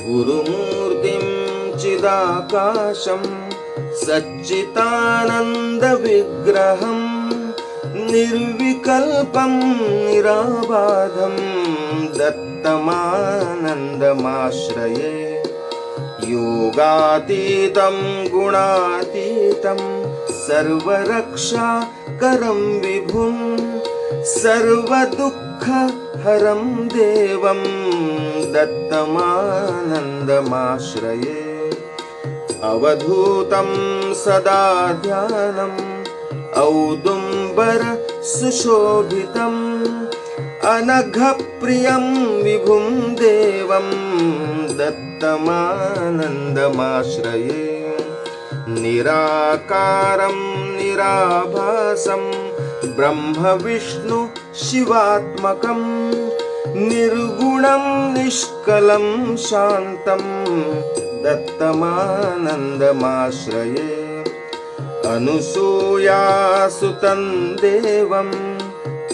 गुरुमूर्तिं चिदाकाशं सच्चिदानन्दविग्रहं निर्विकल्पं निराबाधं दत्तमानन्दमाश्रये। योगातीतं गुणातीतं सर्वरक्षाकरं विभुं सर्वदुःखहरं देवं दत्तमानन्दमाश्रये। अवधूतं सदा ध्यानम् औदुम्बर सुशोभितम् अनघप्रियं विभुं देवं दत्तमानन्दमाश्रये। निराकारं निराभासं ब्रह्म विष्णु शिवात्मकं निर्गुणं निष्कलं शान्तं दत्तमानन्दमाश्रये। अनुसूयासुतं देवम्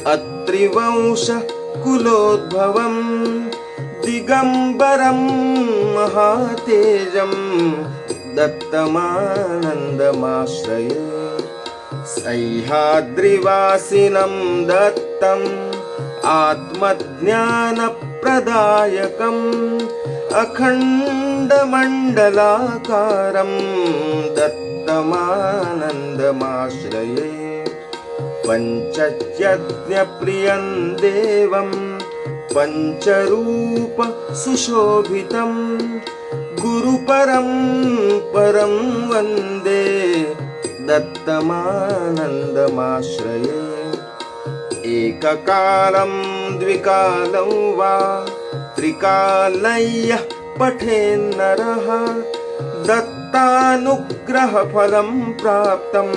अत्रिवंशकुलोद्भवं दिगम्बरं महातेजं दत्तमानन्दमाश्रये। सह्याद्रिवासिनं दत्तम् आत्मज्ञानप्रदायकम् अखण्डमण्डलाकारं दत्तमानन्दमाश्रये। पञ्चयज्ञप्रियं देवं पञ्चरूप सुशोभितं गुरुपरं परं वन्दे दत्तमानन्दमाश्रये। एककालं द्विकालं वा त्रिकालय्यः पठेन्नरः दत्तानुग्रहफलं प्राप्तं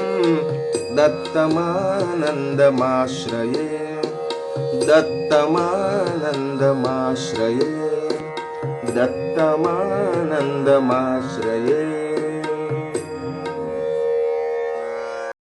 दत्तमानन्दमाश्रये। दत्तमानन्दमाश्रये। दत्तमानन्दमाश्रये।